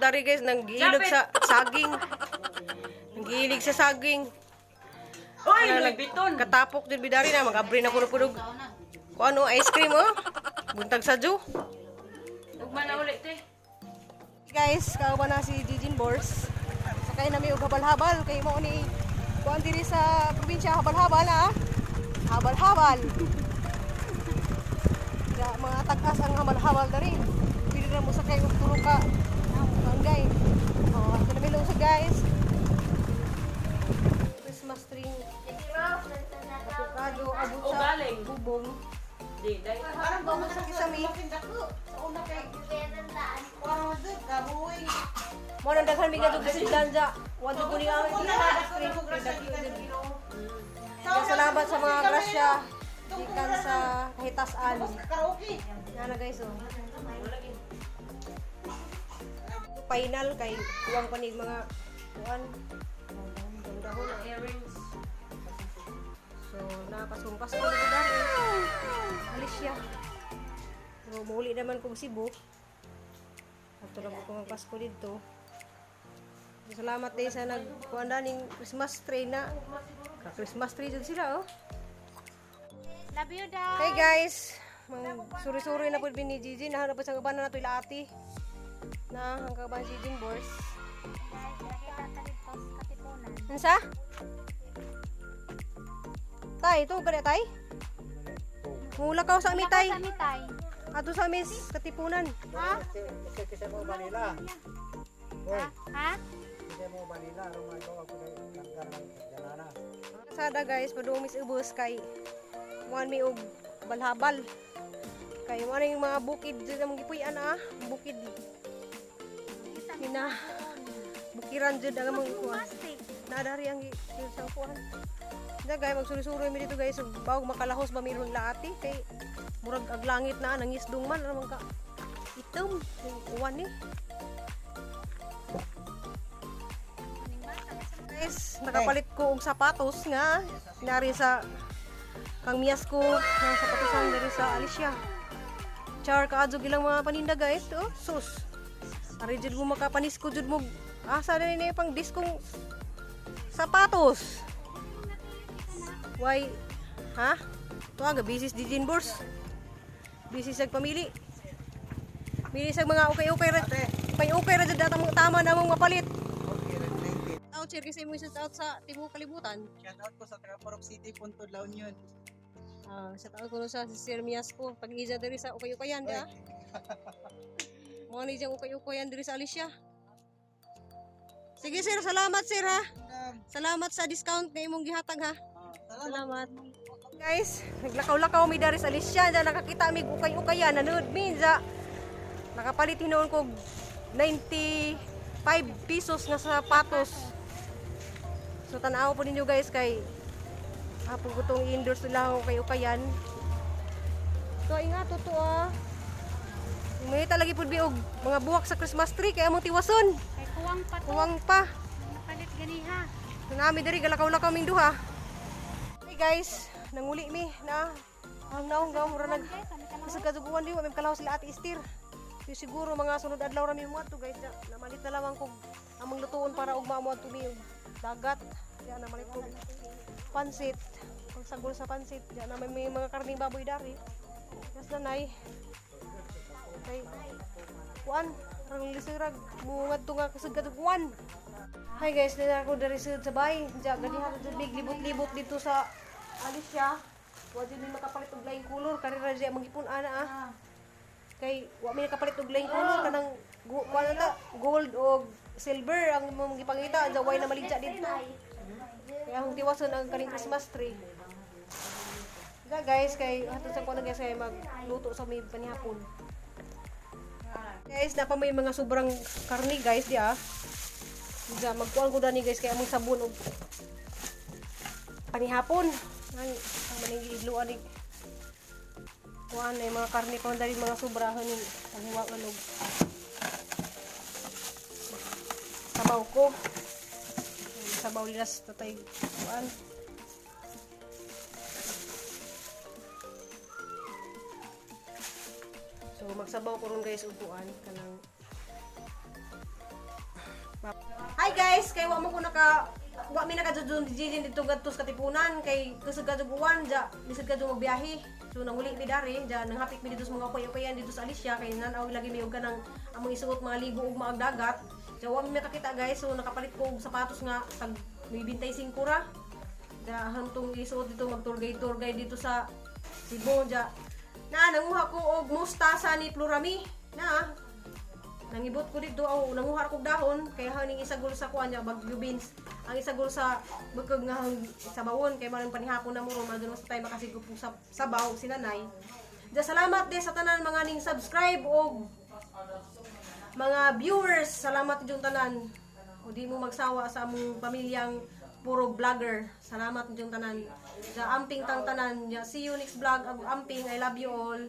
dari guys, nang gilog sa saging. Nang gilig sa saging. Oy, nagbiton. Katapok jud bidari na magabri na puno-punog. Kung ano, ice cream oh. Buntag sa ju. Ugma na ulit eh. Guys, kauban na si Jijin Bors. Sakay na may habal-habal kay mo ni kuan diri sa probinsya habal-habal ah. Habal-habal. Ya mga tagas ang habal-habal dari. Pili na mo sakay og tulo ka. Barangay. Oh, ito na milong sa guys. Christmas tree. Avocado, abot O sa galing. bubong. Di, dai. Parang bawang sa kisami. Mo nang daghan mi gadug sa ganja. Wa jud kuni ang salamat sa mga grasya gikan sa kahitasan. Yana guys oh. Final kay uwang panig mga kuan. Dahon na earrings. So napasumpas ko na dali. Alis siya. So muli naman kong Cebu. Ato lang ko ang Pasko dito. Salamat din sa nagkuanda ning Christmas tree na. Ka-Christmas tree dyan sila, oh. Love you, Dad. Hey guys, suri-suri na po ni Gigi. Nahanap po sa kabanan na ito ilati. Na ang kabanan si Gigi Bors. Nakita ka dito sa Katipunan. Ansa? Tay, ito gani tay? Mula ka sa amin tay. Sa Mitay. Ato sa amin Katipunan. Ha? Kasi mo Manila. Hoy, Ha? kasi mo Manila, rumayo ako na tanggal ng janana. Kasada guys, padumis ubos kay muan mi og balhabal. Kay mo yung mga bukid dyan ang gipuy-an ah, bukid. Mina bukiran jud ang mga kuan. Plastic. Nadari ang sa kuan. Diya guys, magsuri-suri mi dito guys, bawag makalahos ba mirong laati kay murag ag langit na nangisdong man ano man ka. Itom, yung uwan ni. Guys, nakapalit ko og sapatos nga nari sa kang miyas ko ng sapatosan dari sa Alicia. Char kaadyo gilang mga paninda guys, oh, sus. Ari jud mo makapanis ko jud mo. Asa na ni pang diskong sapatos. Why? Ha? Ito aga busy si Jin Bors. Busy sa pamili. Mili sa mga okay-okay ra. Pay-okay ra jud tama na mong mapalit. Out sir kasi mo out sa Timog Kalibutan. Shout out ko sa taga Purok City, Punto La Union. Sa taon ko sa Sir Mias ko. Pag-iza diri sa ukay-ukayan, di ah. Mga ni diyang ukay-ukayan diri sa Alicia. Sige sir, salamat sir ha. Salamat sa discount na imong gihatag ha. Salamat. Guys, naglakaw-lakaw mi diri sa Alicia. Diyan nakakita mi ukay-ukayan. Nanood minsa. Nakapalit hinoon ko 95 pesos nga sapatos. So tanaw po ninyo guys kay hapon ko itong i-endorse nila ako kayo kayan. So ingat to ah. May talagi po biog mga buwak sa Christmas tree kaya mong tiwason. Kay kuwang pa to. Kuwang pa. Napalit ganiha. Nami diri galakaw-lakaw ming duha. Hey guys, nanguli mi na ang naong gaw mura nag sa kaduguan di wa may kalaw sila Ate Estir. So, siguro mga sunod adlaw ra mi mo ato guys. Namalit na lamang kog among lutuon para ugma mo ato mi dagat. Diyan namalit ko pansit. Pagsagol sa pansit. Diyan na may mga karning baboy dari. Kas nanay. Okay. Kuan, rang lisirag mo ngadto nga kasagaduguan. Hi guys, dala ako dari sa bay. Diyan ganiha sa big libot-libot dito sa Alicia. Wa jud ni makapalit og laing kulor kani ra diya magipon ana ah. Kay wa mi nakapalit og laing kulor kanang kuan ta gold o silver ang magipangita sa way na maligya dito. Kaya akong tiwason ang kaning Christmas tree. Diga guys, kay hatod sa kuan guys kay magluto sa may panihapon. Guys, napa may mga sobrang karni guys diya. Diya magkuan ko dani guys kay among sabon og panihapon. Ang maninggi idluan ni kuan ay mga karni pa dali mga sobrahan ni panghiwa anog. Sabaw ko. Sabaw lilas tatay kuan. So magsabaw ko ron guys ug kuan kanang Hi guys, kay wa mo ko wa mi nakadudun dijin dito gadto sa Katipunan kay kusog kaduguan ja bisag kadto magbiyahe. So nanguli mi dari ja nanghapit mi dito sa mga ukoy-ukoyan dito sa Alicia kay nanaw lagi mi og kanang among isuot mga ligo ug mga dagat. Ja wa mi makakita guys, so nakapalit ko og sapatos nga tag may 25 ra. Ja hantong isuot dito mag-tour guide dito sa Cebu ja. Na nanguha ko og mustasa ni Plurami na nangibot ko dito nanguha ko og dahon kay haning isagol sa kuan niya bagyo beans ang isagol sa bukog nga sa bawon kay maring panihapon na muro madun sa tay makasigop sa sabaw sinanay. Ja salamat din sa tanan mga ning subscribe og mga viewers, salamat jud tanan. O di mo magsawa sa among pamilyang puro vlogger. Salamat jud tanan. Ja amping tang tanan. Ja see you next vlog. Amping, I love you all.